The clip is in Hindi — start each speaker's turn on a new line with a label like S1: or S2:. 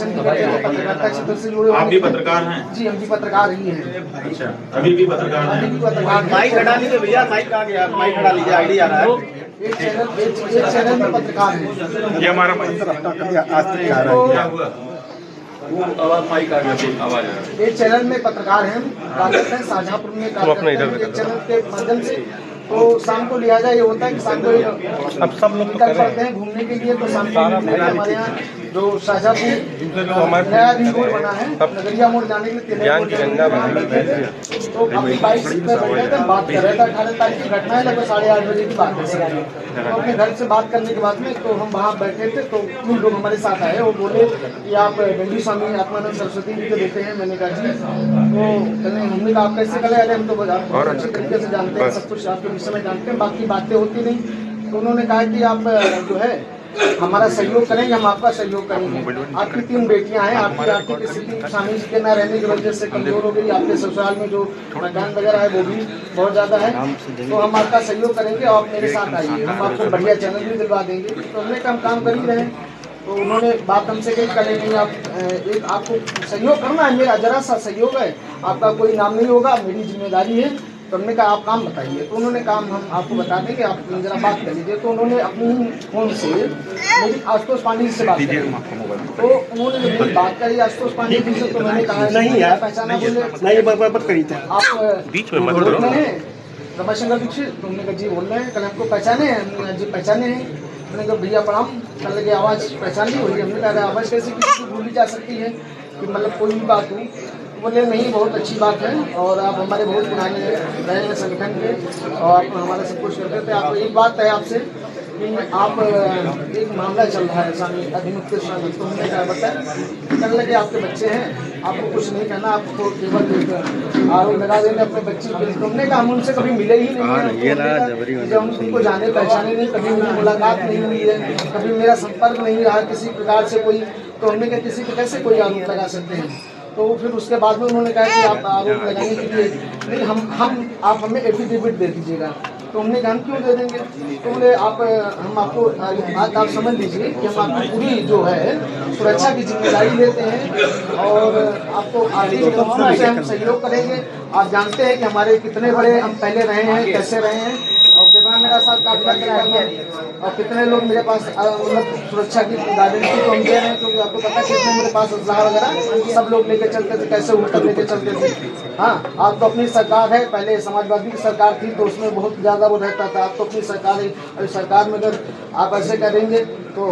S1: पत्रकारिता क्षेत्र से जुड़े।
S2: आप भी पत्रकार हैं?
S1: जी, हम भी पत्रकार ही हैं।
S2: अच्छा, अभी भी पत्रकार हैं?
S1: अभी भी पत्रकार हैं।
S3: माइक हटा लीजिए भैया, माइक कहाँ गया? माइक हटा लीजिए, आईडी आ रहा है।
S1: एक चैनल में पत्रकार हैं।
S2: ये हमारा माइक क्या हुआ? वो आवाज माइक आ गया, आवाज आ रहा है।
S1: एक चैनल में पत्रकार हैं, कार्यरत हैं शाहजहांपुर में, एक चैनल के माध्यम से। तो शाम को लिहाजा ये होता है कि शाम को अब सब लोग निकल पड़ते हैं घूमने के लिए। तो शाम को हमारे यहाँ जो शाहजहांपुर नया रिंग रोड बना है, नगरिया मोड़ जाने के लिए तो अपनी बाइक पे बैठे थे, बात कर रहे थे। 18 तारीख की घटना है, लगभग 8:30 बजे की बात है। तो अपने घर से बात करने के बाद में तो हम वहाँ बैठे थे, तो 3 लोग हमारे साथ आए। वो बोले कि आप दंडी स्वामी आत्मानंद सरस्वती जी को देते हैं। मैंने कहा जी, तो हमने कहा आप कैसे करें? अरे हम तो बहुत अच्छी तरीके से जानते हैं, सब कुछ आपके विषय में जानते हैं, बाकी बातें होती नहीं। तो उन्होंने कहा कि आप जो है हमारा सहयोग करेंगे, हम आपका सहयोग करेंगे। आपकी 3 बेटियां हैं, आपकी आर्थिक स्थिति स्वामी जी के न रहने की वजह से कमजोर हो गई। आपके ससुराल में जो मकान वगैरह है वो भी बहुत ज्यादा है, तो हम आपका सहयोग करेंगे। आप मेरे साथ आइए, हम आपको बढ़िया चैनल भी दिलवा देंगे। तो हमने कहा हम काम कर ही रहे हैं। तो उन्होंने बात हमसे कही, कल नहीं आप एक आपको सहयोग करना है, मेरा जरा सा सहयोग है, आपका कोई नाम नहीं होगा, मेरी जिम्मेदारी है। तो हमने कहा आप काम बताइए। तो उन्होंने काम हम आपको बता देंगे, आप जरा बात कर लीजिए। तो उन्होंने अपनी फोन से मेरी आशुतोष पांडे जी से बात करी। तो उन्होंने मेरी बात करी आशुतोष पांडे जी से। तो मैंने कहा नहीं यार, पहचाना बोले नहीं, बराबर करी थे आप बीच में बोल रहे हैं रमाशंकर दीक्षित। तो हमने कहा जी बोल रहे हैं, कल हमको पहचाने हैं? जी पहचाने हैं। मैंने कहा भैया प्रणाम, कल लगे आवाज़ पहचान ली हुई। हमने कहा आवाज़ कैसे किसी को भूली जा सकती है कि मतलब कोई भी बात हो? बोले नहीं, बहुत अच्छी बात है, और आप हमारे बहुत पुराने रहे हैं संगठन के, और आप हमारा सब कुछ करते थे। आपको एक बात है आपसे कि आप एक मामला चल रहा है स्वामी अभिमुक्त स्वामी। तो हमने कहा बताया, कहने लगे आपके बच्चे हैं, आपको कुछ नहीं कहना, आपको केवल आरोप लगा देने अपने बच्चे के। तुमने कहा हम उनसे कभी मिले ही नहीं है, जब हम उनको जाने पहचाने नहीं, कभी उनकी मुलाकात नहीं हुई है, कभी मेरा संपर्क नहीं रहा किसी प्रकार से कोई। तो हमने कहा किसी पर कैसे कोई आरोप लगा सकते हैं? तो फिर उसके बाद में उन्होंने कहा कि आप आरोप लगाने के लिए नहीं, हम आप हमें एफिडेविट दे दीजिएगा। तो हमने कहा हम क्यों दे देंगे? तो बोले हम आपको बात आप समझ लीजिए कि हम आपकी पूरी जो है सुरक्षा की जिम्मेदारी लेते हैं, और आपको आर्थिक रूप से हम सहयोग करेंगे। आप जानते हैं कि हमारे कितने बड़े हम पहले रहे हैं, कैसे रहे हैं, और कितना मेरा साथ काफिला है, और कितने लोग मेरे पास मतलब सुरक्षा की गारंटी तो हम दे रहे हैं, क्योंकि आपको पता है कितने मेरे पास असलहा वगैरह सब लोग लेके चलते थे, कैसे उठकर लेके चलते थे। हाँ, आप तो अपनी सरकार है, पहले समाजवादी की सरकार थी तो उसमें बहुत ज़्यादा वो रहता था। आप तो अपनी सरकार है, अभी सरकार में अगर आप ऐसे करेंगे तो